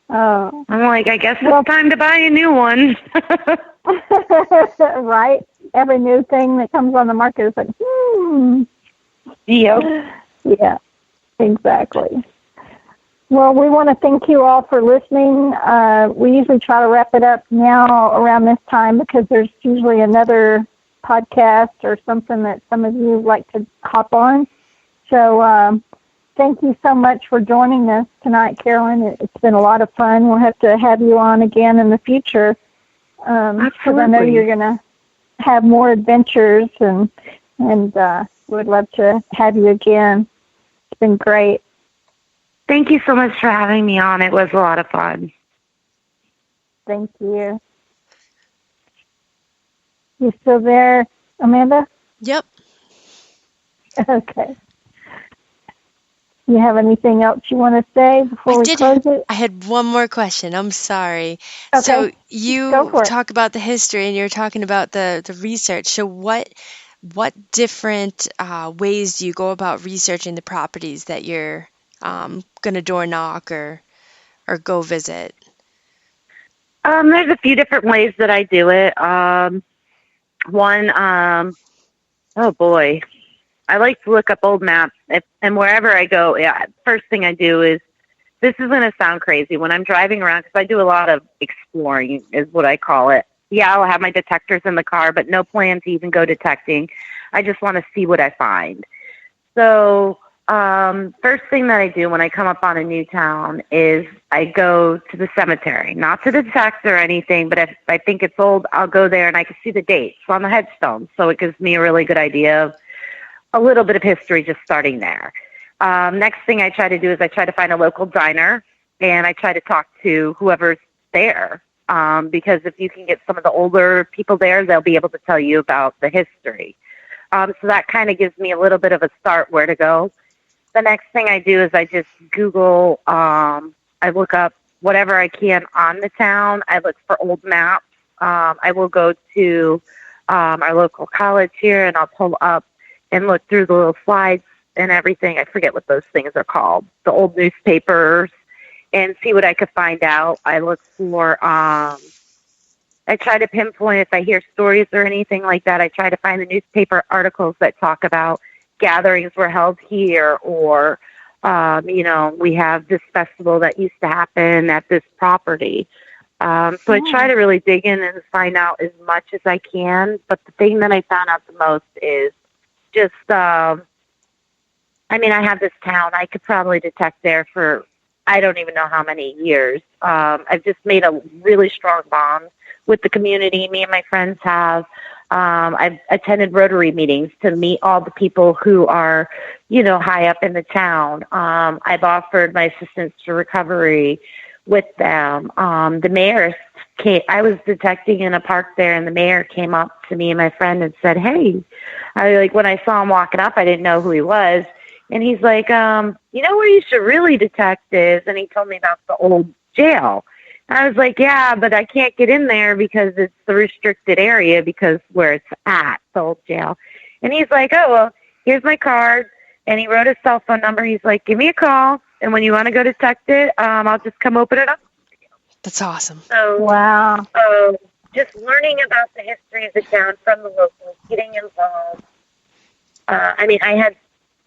I'm like, I guess it's time to buy a new one. Right? Every new thing that comes on the market is like, Yep. Yeah, exactly. Well, we want to thank you all for listening. We usually try to wrap it up now around this time because there's usually another podcast or something that some of you like to hop on. So thank you so much for joining us tonight, Carolyn. It's been a lot of fun. We'll have to have you on again in the future because I know you're going to have more adventures, and would love to have you again. It's been great. Thank you so much for having me on. It was a lot of fun. Thank you. You still there, Amanda? Yep. Okay. You have anything else you want to say before we close it? I had one more question. I'm sorry. Okay. So Go you for it. talk about the history and you're talking about the research. So what different ways do you go about researching the properties that you're going to door knock or go visit? There's a few different ways that I do it. One, oh boy, I like to look up old maps, and wherever I go, first thing I do is, this is going to sound crazy, when I'm driving around, because I do a lot of exploring, is what I call it. Yeah, I'll have my detectors in the car, but no plan to even go detecting. I just want to see what I find. So first thing that I do when I come up on a new town is I go to the cemetery, not to detect or anything, but if I think it's old, I'll go there and I can see the dates on the headstone. So it gives me a really good idea of a little bit of history just starting there. Next thing I try to do is I try to find a local diner and I try to talk to whoever's there. Because if you can get some of the older people there, they'll be able to tell you about the history. So that kind of gives me a little bit of a start where to go. The next thing I do is I just Google, I look up whatever I can on the town. I look for old maps. I will go to our local college here and I'll pull up and look through the little slides and everything. I forget what those things are called. The old newspapers, and see what I could find out. I look for, I try to pinpoint if I hear stories or anything like that. I try to find the newspaper articles that talk about gatherings were held here, or, we have this festival that used to happen at this property. So I try to really dig in and find out as much as I can. But the thing that I found out the most is just, I have this town. I could probably detect there for, I don't even know how many years. I've just made a really strong bond with the community. Me and my friends have. I've attended Rotary meetings to meet all the people who are, high up in the town. I've offered my assistance to recovery with them. The mayor I was detecting in a park there, and the mayor came up to me and my friend and said, "Hey," when I saw him walking up, I didn't know who he was. And he's like, "You know where you should really detect is?" And he told me about the old jail. And I was like, "Yeah, but I can't get in there because it's the restricted area because where it's at, the old jail." And he's like, "Oh, well, here's my card." And he wrote his cell phone number. He's like, "Give me a call. And when you want to go detect it, I'll just come open it up." That's awesome. So, wow. Just learning about the history of the town from the locals, getting involved.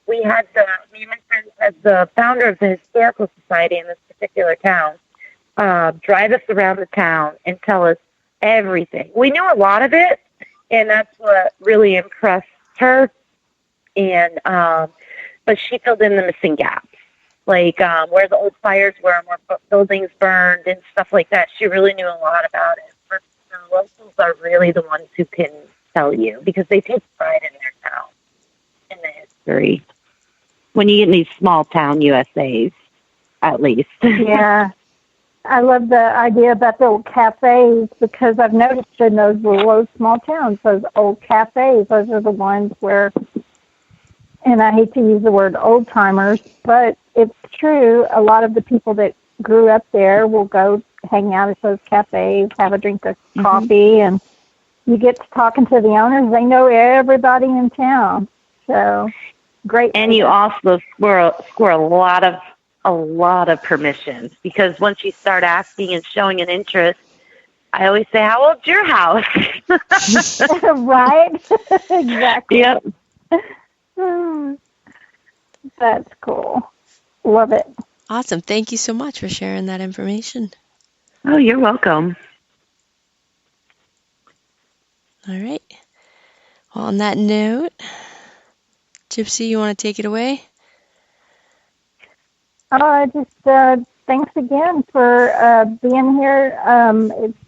Me and my friends had the founder of the Historical Society in this particular town drive us around the town and tell us everything. We knew a lot of it, and that's what really impressed her. And but she filled in the missing gaps, like where the old fires were and where buildings burned and stuff like that. She really knew a lot about it. But the locals are really the ones who can tell you because they take pride in their town, in the history. When you get in these small town USAs, at least. Yeah. I love the idea about the old cafes because I've noticed in those little small towns, those old cafes, those are the ones where, and I hate to use the word old timers, but it's true. A lot of the people that grew up there will go hang out at those cafes, have a drink of coffee, and you get to talking to the owners. They know everybody in town. So great. And you also score a lot of permissions because once you start asking and showing an interest, I always say, "How old's your house?" Right? Exactly. Yep. That's cool. Love it. Awesome. Thank you so much for sharing that information. Oh, you're welcome. Mm-hmm. All right. Well, on that note, Gypsy, you want to take it away? Thanks again for being here. It's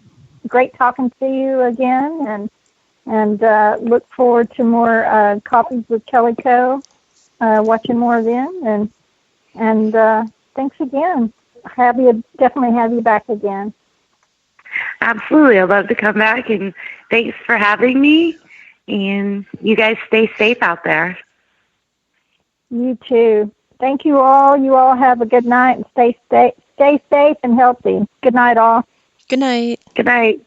great talking to you again, and look forward to more coffees with Kellyco. watching more of them. And thanks again. Definitely have you back again. Absolutely. I'd love to come back, and thanks for having me. And you guys stay safe out there. You too. Thank you all. You all have a good night and stay safe and healthy. Good night, all. Good night. Good night.